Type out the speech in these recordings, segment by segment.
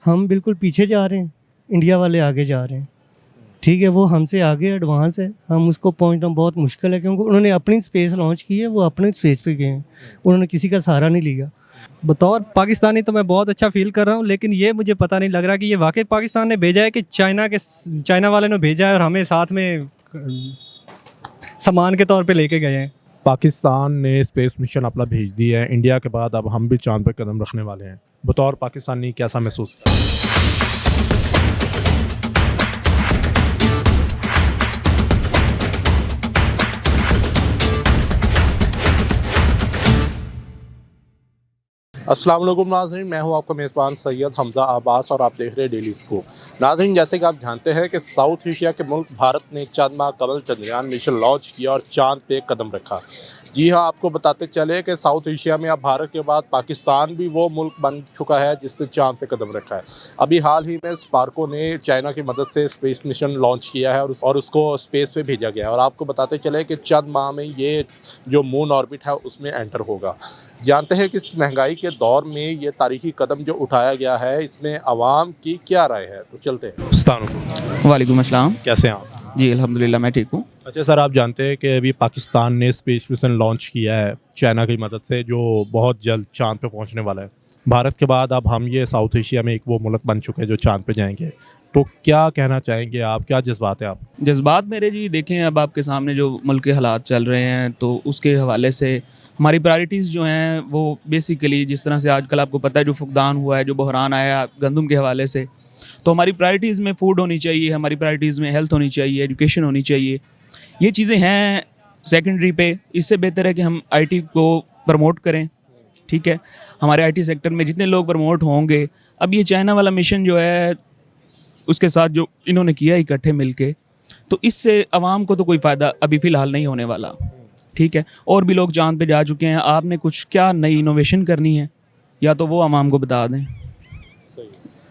हम बिल्कुल पीछे जा रहे हैं, इंडिया वाले आगे जा रहे हैं। ठीक है, वो हमसे आगे एडवांस है, हम उसको पहुंचना बहुत मुश्किल है, क्योंकि उन्होंने अपनी स्पेस लॉन्च की है, वो अपने स्पेस पे गए हैं, उन्होंने किसी का सहारा नहीं लिया। बतौर पाकिस्तानी तो मैं बहुत अच्छा फील कर रहा हूँ, लेकिन ये मुझे पता नहीं लग रहा कि ये वाकई पाकिस्तान ने भेजा है कि चाइना वाले ने भेजा है और हमें साथ में सामान के तौर पे लेके गए हैं। पाकिस्तान ने स्पेस मिशन अपना भेज दिया है, इंडिया के बाद अब हम भी चांद पर कदम रखने वाले हैं। बतौर पाकिस्तानी कैसा महसूस कर रहे हैं? अस्सलाम वालेकुम नाज़रीन, मैं हूं आपका मेज़बान सैयद हमज़ा अब्बास और आप देख रहे हैं डेली स्कूप। नाज़रीन, जैसे कि आप जानते हैं कि साउथ एशिया के मुल्क भारत ने चंद माह कबल चंद्रयान मिशन लॉन्च किया और चांद पे कदम रखा। जी हाँ, आपको बताते चले कि साउथ एशिया में अब भारत के बाद पाकिस्तान भी वो मुल्क बन चुका है जिसने चांद पे कदम रखा है। अभी हाल ही में स्पार्को ने चाइना की मदद से स्पेस मिशन लॉन्च किया है और उसको स्पेस पे भेजा गया है। और आपको बताते चले कि चंद माह में ये जो मून ऑर्बिट है उसमें एंटर होगा। जानते हैं कि इस महंगाई के दौर में ये तारीखी कदम जो उठाया गया है, इसमें आवाम की क्या राय है, तो चलते हैं। वालेकुम अस्सलाम। कैसे हैं आप? जी अल्हम्दुलिल्लाह मैं ठीक हूँ। अच्छा सर, आप जानते हैं कि अभी पाकिस्तान ने स्पेस मिशन लॉन्च किया है चाइना की मदद से, जो बहुत जल्द चांद पे पहुंचने वाला है। भारत के बाद अब हम ये साउथ एशिया में एक वो मुल्क बन चुके हैं जो चांद पे जाएंगे। तो क्या कहना चाहेंगे आप, क्या जज्बात है आप? जज्बात मेरे जी देखें, अब आपके सामने जो मुल्क के हालात चल रहे हैं तो उसके हवाले से हमारी प्रायोरिटीज़ जो हैं वो बेसिकली जिस तरह से आजकल आपको पता है जो फुकदान हुआ है, जो बहरान आया गंदम के हवाले से, तो हमारी प्रायोरिटीज़ में फूड होनी चाहिए, हमारी प्रायोरिटीज़ में हेल्थ होनी चाहिए, एजुकेशन होनी चाहिए। ये चीज़ें हैं सेकेंडरी पे। इससे बेहतर है कि हम आईटी को प्रमोट करें। ठीक है, हमारे आईटी सेक्टर में जितने लोग प्रमोट होंगे, अब ये चाइना वाला मिशन जो है उसके साथ जो इन्होंने किया इकट्ठे मिलके, तो इससे आवाम को तो कोई फ़ायदा अभी फ़िलहाल नहीं होने वाला। ठीक है, और भी लोग चांद पे जा चुके हैं, आपने कुछ क्या नई इनोवेशन करनी है या तो वो आवाम को बता दें।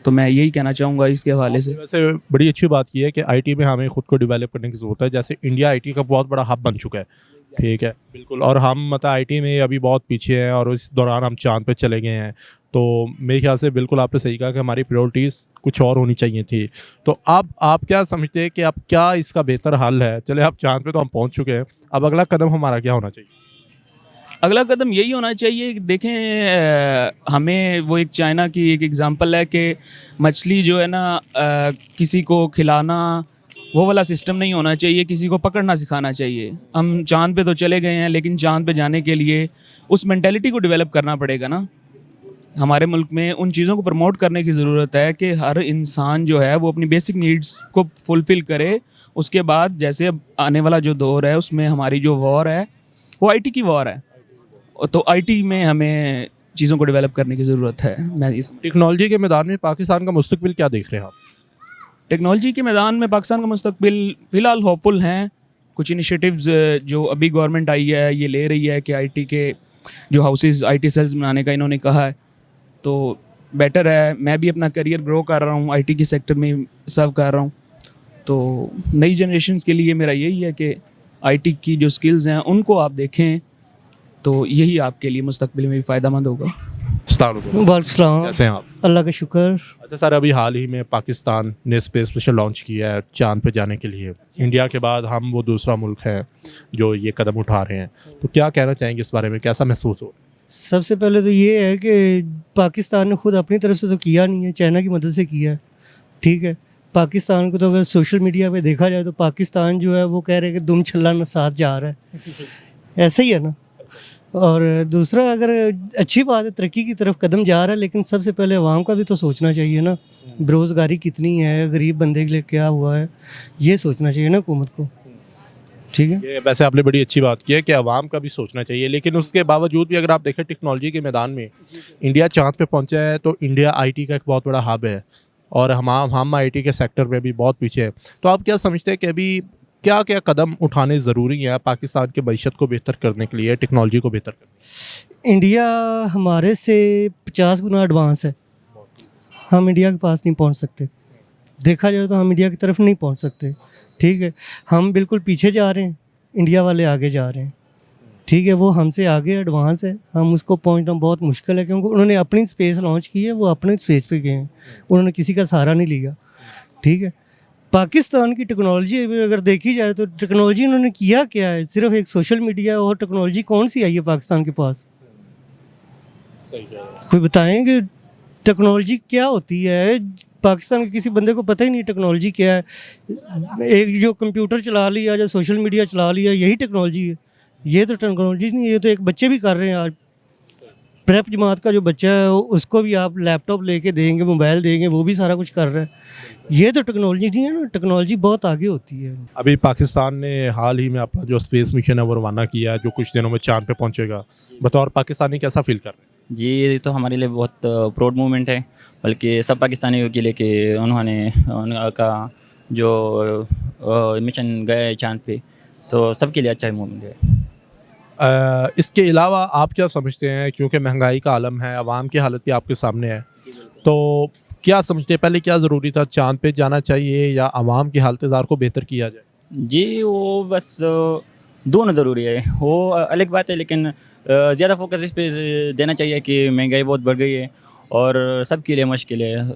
तो मैं यही कहना चाहूँगा इसके हवाले से। वैसे बड़ी अच्छी बात की है कि आईटी में हमें खुद को डेवलप करने की ज़रूरत है। जैसे इंडिया आईटी का बहुत बड़ा हब बन चुका है। ठीक है, बिल्कुल। और हम मतलब आईटी में अभी बहुत पीछे हैं और इस दौरान हम चांद पे चले गए हैं। तो मेरे ख्याल से बिल्कुल आपने सही कहा कि हमारी प्रायोरिटीज़ कुछ और होनी चाहिए थी। तो अब आप क्या समझते हैं कि अब क्या इसका बेहतर हल है? चले अब चांद पे तो हम पहुंच चुके हैं, अब अगला कदम हमारा क्या होना चाहिए? अगला कदम यही होना चाहिए कि देखें, हमें वो एक चाइना की एक एग्ज़ाम्पल है कि मछली जो है ना, किसी को खिलाना वो वाला सिस्टम नहीं होना चाहिए, किसी को पकड़ना सिखाना चाहिए। हम चांद पे तो चले गए हैं, लेकिन चांद पे जाने के लिए उस मेंटालिटी को डेवलप करना पड़ेगा ना। हमारे मुल्क में उन चीज़ों को प्रमोट करने की ज़रूरत है कि हर इंसान जो है वो अपनी बेसिक नीड्स को फुलफ़िल करे। उसके बाद जैसे अब आने वाला जो दौर है उसमें हमारी जो वॉर है वो आईटी की वॉर है, तो आईटी में हमें चीज़ों को डेवलप करने की ज़रूरत है। मैं टेक्नोलॉजी के मैदान में पाकिस्तान का मुस्तकबिल क्या देख रहे हैं आप? टेक्नोलॉजी के मैदान में पाकिस्तान का मुस्तकबिल फ़िलहाल होपफुल हैं। कुछ इनिशिएटिव्स जो अभी गवर्नमेंट आई है ये ले रही है कि आईटी के जो हाउसेस आईटी सेल्स बनाने का इन्होंने कहा है, तो बेटर है। मैं भी अपना करियर ग्रो कर रहा हूँ, आईटी के सेक्टर में सर्व कर रहा हूँ। तो नई जनरेशन के लिए मेरा यही है कि आईटी की जो स्किल्स हैं उनको आप देखें, तो यही आपके लिए मुस्तकबिल में भी फ़ायदेमंद होगा। वालेकुम सलाम। कैसे हैं आप? अल्लाह का शुक्र। अच्छा सर, अभी हाल ही में पाकिस्तान ने स्पेस मिशन लॉन्च किया है चांद पे जाने के लिए। इंडिया के बाद हम वो दूसरा मुल्क है जो ये कदम उठा रहे हैं। तो क्या कहना चाहेंगे इस बारे में, कैसा महसूस हो? सबसे पहले तो ये है कि पाकिस्तान ने खुद अपनी तरफ से तो किया नहीं है, चाइना की मदद से किया है। ठीक है, पाकिस्तान को तो अगर सोशल मीडिया पे देखा जाए तो पाकिस्तान जो है वो कह रहे हैं कि दुम छल्ला न साथ जा रहा है, ऐसा ही है ना। और दूसरा, अगर अच्छी बात है तरक्की की तरफ कदम जा रहा है, लेकिन सबसे पहले आवाम का भी तो सोचना चाहिए ना। बेरोज़गारी कितनी है, गरीब बंदे के लिए क्या हुआ है, ये सोचना चाहिए ना हुकूमत को। ठीक है, ये वैसे आपने बड़ी अच्छी बात की है कि आवाम का भी सोचना चाहिए, लेकिन उसके बावजूद भी अगर आप देखें टेक्नोलॉजी के मैदान में इंडिया चांद पे पहुंचा है, तो इंडिया आईटी का एक बहुत बड़ा हब है और हम आईटी के सेक्टर में भी बहुत पीछे हैं। तो आप क्या समझते हैं कि अभी क्या क्या कदम उठाने ज़रूरी हैं पाकिस्तान के मईशत को बेहतर करने के लिए, टेक्नोलॉजी को बेहतर करने? इंडिया हमारे से 50 गुना एडवांस है, हम इंडिया के पास नहीं पहुंच सकते। देखा जाए तो हम इंडिया की तरफ नहीं पहुंच सकते। ठीक है, हम बिल्कुल पीछे जा रहे हैं, इंडिया वाले आगे जा रहे हैं। ठीक है, वो हमसे आगे एडवांस है, हम उसको पहुंचना बहुत मुश्किल है, क्योंकि उन्होंने अपनी स्पेस लॉन्च की है, वो अपने स्पेस पे गए हैं, उन्होंने किसी का सहारा नहीं लिया। ठीक है, पाकिस्तान की टेक्नोलॉजी अगर देखी जाए तो टेक्नोलॉजी उन्होंने किया क्या है, सिर्फ एक सोशल मीडिया और टेक्नोलॉजी कौन सी आई है पाकिस्तान के पास? सही कह रहे हैं। कोई बताएं कि टेक्नोलॉजी क्या होती है? पाकिस्तान के किसी बंदे को पता ही नहीं टेक्नोलॉजी क्या है। एक जो कंप्यूटर चला लिया या सोशल मीडिया चला लिया, यही टेक्नोलॉजी है? ये तो टेक्नोलॉजी नहीं, ये तो एक बच्चे भी कर रहे हैं आज। प्रेप जमात का जो बच्चा है उसको भी आप लैपटॉप लेके देंगे, मोबाइल देंगे, वो भी सारा कुछ कर रहा है। ये तो टेक्नोलॉजी नहीं है ना, टेक्नोलॉजी बहुत आगे होती है। अभी पाकिस्तान ने हाल ही में अपना जो स्पेस मिशन है वो रवाना किया है, जो कुछ दिनों में चांद पे पहुंचेगा। बतौर पाकिस्तानी कैसा फील कर रहे हैं? जी, ये तो हमारे लिए बहुत प्राउड मूवमेंट है, बल्कि सब पाकिस्तानियों के लिए कि उन्होंने उनका जो मिशन गया है चांद पे, तो सबके लिए अच्छा मूवमेंट है। इसके अलावा आप क्या समझते हैं, क्योंकि महंगाई का आलम है, आवाम की हालत भी आपके सामने है, तो क्या समझते हैं पहले क्या ज़रूरी था, चांद पे जाना चाहिए या आवाम की हालत ज़ार को बेहतर किया जाए? जी, वो बस दोनों ज़रूरी है, वो अलग बात है, लेकिन ज़्यादा फोकस इस पे देना चाहिए कि महंगाई बहुत बढ़ गई है और सबके लिए मुश्किल है।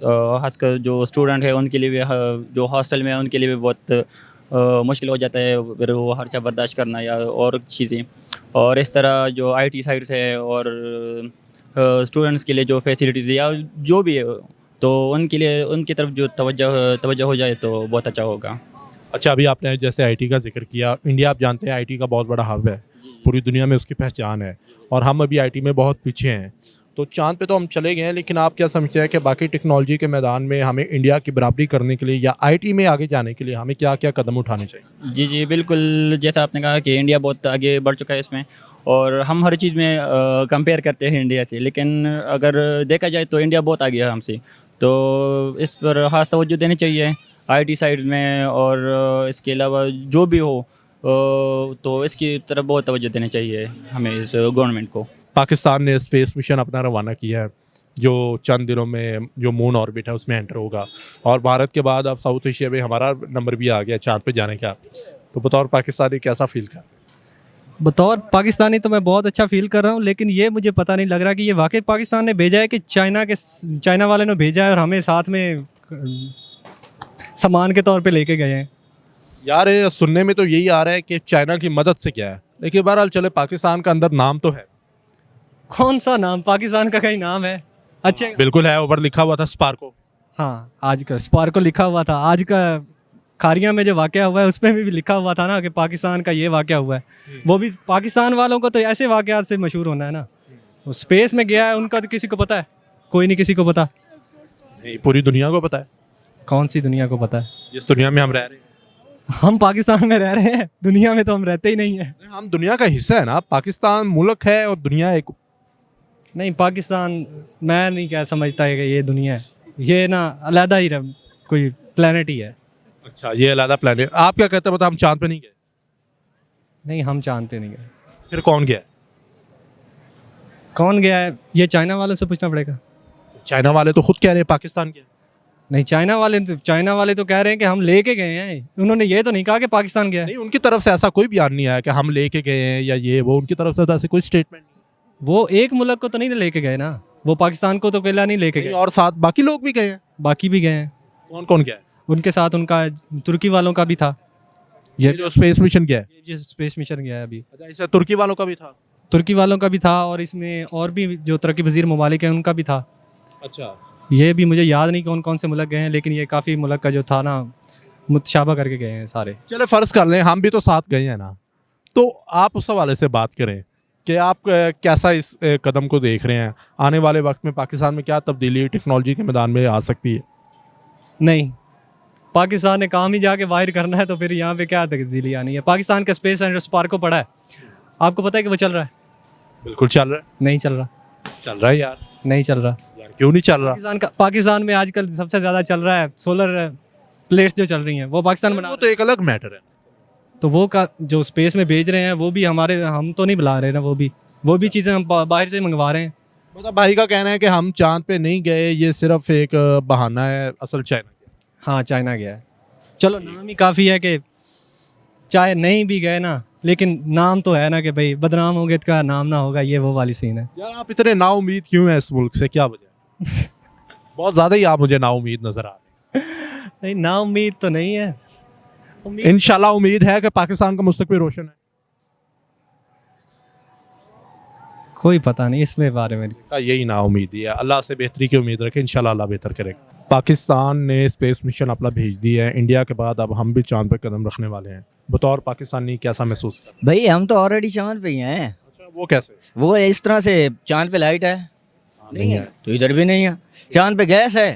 खासकर जो स्टूडेंट है उनके लिए भी, जो हॉस्टल में है उनके लिए भी बहुत मुश्किल हो जाता है फिर वो खर्चा बर्दाश्त करना या और चीज़ें। और इस तरह जो आईटी साइड से है और स्टूडेंट्स के लिए जो फैसिलिटीज़ या जो भी है, तो उनके लिए उनकी तरफ जो तवज्जो हो जाए तो बहुत अच्छा होगा। अच्छा, अभी आपने जैसे आईटी का जिक्र किया, इंडिया आप जानते हैं आईटी का बहुत बड़ा हब है, पूरी दुनिया में उसकी पहचान है, और हम अभी आईटी में बहुत पीछे हैं। तो चांद पे तो हम चले गए हैं, लेकिन आप क्या समझते हैं कि बाकी टेक्नोलॉजी के मैदान में हमें इंडिया की बराबरी करने के लिए या आईटी में आगे जाने के लिए हमें क्या क्या कदम उठाने चाहिए? जी जी, बिल्कुल, जैसा आपने कहा कि इंडिया बहुत आगे बढ़ चुका है इसमें, और हम हर चीज़ में कंपेयर करते हैं इंडिया से, लेकिन अगर देखा जाए तो इंडिया बहुत आगे है हमसे, तो इस पर खास तवज्जो देनी चाहिए आईटी साइड में। और इसके अलावा जो भी हो तो इसकी तरफ बहुत तवज्जो देनी चाहिए हमें, इस गवर्नमेंट को। पाकिस्तान ने स्पेस मिशन अपना रवाना किया है, जो चंद दिनों में जो मून ऑर्बिट है उसमें एंटर होगा, और भारत के बाद अब साउथ एशिया में हमारा नंबर भी आ गया चांद पे जाने का। तो बतौर पाकिस्तानी कैसा फील कर? बतौर पाकिस्तानी तो मैं बहुत अच्छा फील कर रहा हूँ, लेकिन ये मुझे पता नहीं लग रहा कि ये वाकई पाकिस्तान ने भेजा है कि चाइना वाले ने भेजा है और हमें साथ में सामान के तौर पे लेके गए हैं। यार ये सुनने में तो यही आ रहा है कि चाइना की मदद से क्या है, लेकिन बहरहाल चले, पाकिस्तान का अंदर नाम तो है। कौन सा नाम? पाकिस्तान का कहीं नाम है? अच्छे, बिल्कुल है, ऊपर लिखा हुआ था स्पार्को। हाँ, आज का स्पार्को लिखा हुआ था। आज का खारिया में जो वाक़या हुआ है उसमें भी लिखा हुआ था ना कि पाकिस्तान का ये वाक़या हुआ है। वो भी पाकिस्तान वालों को तो ऐसे वाक़यात से मशहूर होना है ना। वो स्पेस में गया है, उनका तो किसी को पता है? कोई नहीं, किसी को पता। नहीं, पूरी दुनिया को पता है। कौन सी दुनिया को पता है? जिस दुनिया में हम रह रहे हैं। हम पाकिस्तान में रह रहे हैं, दुनिया में तो हम रहते ही नहीं है। हम दुनिया का हिस्सा है ना, पाकिस्तान मुल्क है और दुनिया एक। नहीं, पाकिस्तान मैं नहीं क्या समझता है कि ये दुनिया है, ये ना अलहदा ही कोई प्लेनेट ही है। अच्छा, ये अलग प्लेनेट। आप क्या कहते हैं, बता, हम चांद पे नहीं गए? नहीं, हम चांद पे नहीं गए। फिर कौन गया? कौन गया है ये चाइना वालों से पूछना पड़ेगा। चाइना वाले तो खुद कह रहे हैं पाकिस्तान के। नहीं, चाइना वाले तो कह रहे हैं कि हम लेके गए हैं। उन्होंने ये तो नहीं कहा कि पाकिस्तान गया है। नहीं, उनकी तरफ से ऐसा कोई बयान नहीं आया कि हम लेके गए हैं या ये वो, उनकी तरफ से तो ऐसे कोई स्टेटमेंट नहीं। वो एक मुल्क को तो नहीं लेके गए ना, वो पाकिस्तान को तो अकेला नहीं लेके गए, और साथ बाकी लोग भी गए हैं। बाकी भी गए हैं। कौन कौन गया है? उनके साथ उनका तुर्की वालों का भी था। ये जो स्पेस मिशन गया है। ये स्पेस मिशन गया है अभी। अच्छा, इससे तुर्की वालों का भी था। तुर्की वालों का भी था, और इसमें और भी जो तरक्की पजीर ममालिक हैं उनका भी था। अच्छा, ये भी मुझे याद नहीं कौन कौन से मुल्क गए हैं, लेकिन ये काफ़ी मुल्क का जो था ना मुतशाबा करके गए हैं सारे। चले फ़र्ज़ कर लें हम भी तो साथ गए हैं ना, तो आप उस हवाले से बात करें कि आप कैसा इस कदम को देख रहे हैं, आने वाले वक्त में पाकिस्तान में क्या तब्दीली टेक्नोलॉजी के मैदान में आ सकती है? नहीं, पाकिस्तान ने काम ही जाके बाहर करना है, तो फिर यहाँ पे क्या तब्दीली आनी है? पाकिस्तान का स्पेस सेंटर स्पार्को पड़ा है, आपको पता है कि वो चल रहा है? बिल्कुल चल रहा है। नहीं चल रहा। चल रहा है यार। नहीं चल रहा। यार क्यों नहीं चल रहा? पाकिस्तान में आजकल सबसे ज़्यादा चल रहा है सोलर प्लेट्स जो चल रही हैं, वो पाकिस्तान बना। वो तो एक अलग मैटर है। तो वो का जो स्पेस में भेज रहे हैं वो भी हमारे, हम तो नहीं बुला रहे ना, वो भी चीज़ें हम बाहर से मंगवा रहे हैं। मतलब भाई का कहना है कि हम चांद पे नहीं गए, ये सिर्फ एक बहाना है, असल चाइना हाँ, चाइना गया है। चलो, नाम ही काफ़ी है कि चाहे नहीं भी गए ना, लेकिन नाम तो है ना कि भाई बदनाम होंगे तो का नाम ना होगा, ये वो वाली सीन है। यार आप इतने नाउम्मीद क्यों हैं इस मुल्क से, क्या वजह है? बहुत ज़्यादा ही आप मुझे नाउम्मीद नज़र आ रहे नहीं, ना उम्मीद तो नहीं है। हैं। इंशाल्लाह उम्मीद है कि पाकिस्तान का मुस्तकबिल रोशन है। कोई पता नहीं इसमें बारे में। का यही नाउम्मीदी है, अल्लाह से बेहतरी की उम्मीद रखें, इंशाल्लाह अल्लाह बेहतर करेगा। पाकिस्तान ने स्पेस मिशन अपना भेज दिया है, इंडिया के बाद अब हम भी चांद पर कदम रखने वाले हैं। बतौर पाकिस्तानी कैसा महसूस कर? भाई हम तो ऑलरेडी चांद पे ही हैं। अच्छा, वो कैसे? वो इस तरह से चांद पे लाइट है नहीं है। तो इधर भी नहीं है। चांद पे गैस है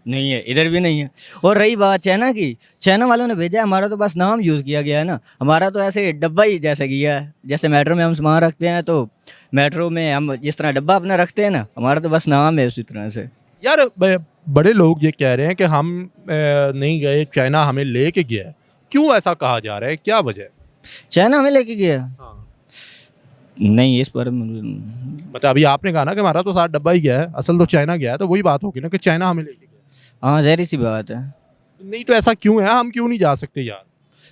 नहीं है, इधर भी नहीं है। और रही बात चाइना की, चाइना वालों ने भेजा है, हमारा तो बस नाम यूज़ किया गया है ना। हमारा तो ऐसे डब्बा ही जैसे किया है, जैसे मेट्रो में हम सामान रखते हैं तो मेट्रो में हम जिस तरह डब्बा अपना रखते हैं ना, हमारा तो बस नाम है उसी तरह से। यार बड़े लोग ये कह रहे हैं कि हम नहीं गए, चाइना हमें लेके गया है। क्यों ऐसा कहा जा रहा है, क्या वजह है? चाइना हमें लेके गया हाँ। नहीं, इस पर मतलब अभी आपने कहा ना कि हमारा तो साथ डब्बा ही गया है, असल तो चाइना गया है, तो वही बात होगी ना कि चाइना हमें लेके गया। हाँ, ज़ाहिर सी बात है। नहीं तो ऐसा क्यों है, हम क्यों नहीं जा सकते यार?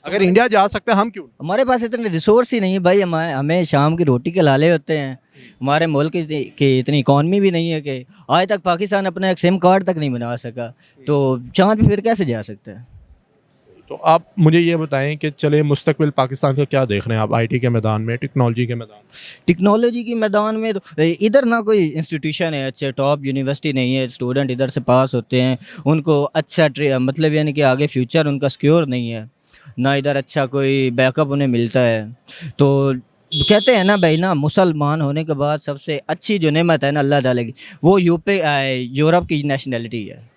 अगर इंडिया जा सकता है हम क्यों नहीं? हमारे पास इतने रिसोर्स ही नहीं है भाई। हमें शाम की रोटी के लाले होते हैं। हमारे मुल्क की इतनी इकॉनमी भी नहीं है कि आज तक पाकिस्तान अपना एक सिम कार्ड तक नहीं बना सका, तो चांद पे फिर कैसे जा सकता है? तो आप मुझे ये बताएं कि चले मुस्तकबिल पाकिस्तान का क्या देख रहे हैं आप, आईटी के मैदान में, टेक्नोलॉजी के मैदान में? टेक्नोलॉजी के मैदान में तो इधर ना कोई इंस्टीट्यूशन है, अच्छे टॉप यूनिवर्सिटी नहीं है। स्टूडेंट इधर से पास होते हैं, उनको अच्छा मतलब यानी कि आगे फ्यूचर उनका सिक्योर नहीं है ना। इधर अच्छा कोई बैकअप उन्हें मिलता है। तो कहते हैं ना भाई ना, मुसलमान होने के बाद सबसे अच्छी जो नेमत है ना अल्लाह ताला की, वो यूरोप की नेशनलिटी है।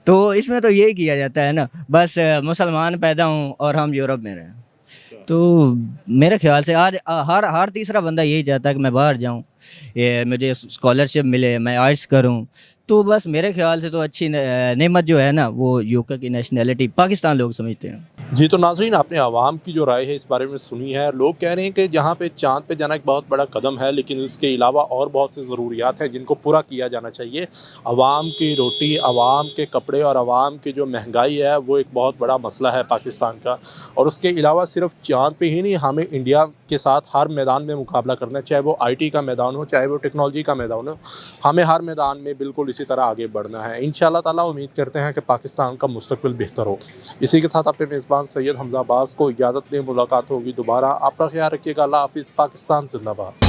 तो इसमें तो यही किया जाता है ना, बस मुसलमान पैदा हों और हम यूरोप में रहें। तो मेरे ख्याल से आज हर तीसरा बंदा यही चाहता है कि मैं बाहर जाऊं, ये मुझे स्कॉलरशिप मिले, मैं आर्ट्स करूं। तो बस मेरे ख्याल से तो अच्छी नेमत जो है ना, वो यूके की नेशनलिटी पाकिस्तान लोग समझते हैं। जी, तो नाज़रीन आपने आवाम की जो राय है इस बारे में सुनी है। लोग कह रहे हैं कि जहाँ पे चाँद पे जाना एक बहुत बड़ा कदम है, लेकिन इसके अलावा और बहुत सी ज़रूरियात हैं जिनको पूरा किया जाना चाहिए। आवाम की रोटी, आवाम के कपड़े और आवाम की जो महंगाई है वो एक बहुत बड़ा मसला है पाकिस्तान का। और उसके अलावा सिर्फ चाँद पे ही नहीं, हमें इंडिया के साथ हर मैदान में मुकाबला करना है, चाहे वो IT का मैदान हो, चाहे वो टेक्नोलॉजी का मैदान हो। हमें हर मैदान में बिल्कुल इसी तरह आगे बढ़ना है। इंशाअल्लाह ताला उम्मीद करते हैं कि पाकिस्तान का मुस्तकबिल बेहतर हो। इसी के साथ अपने मेज़बान सैयद हमज़ा अब्बास को इजाज़त दें। मुलाकात होगी दोबारा। अपना ख्याल रखिएगा। अल्लाह हाफ़िज़। पाकिस्तान ज़िंदाबाद।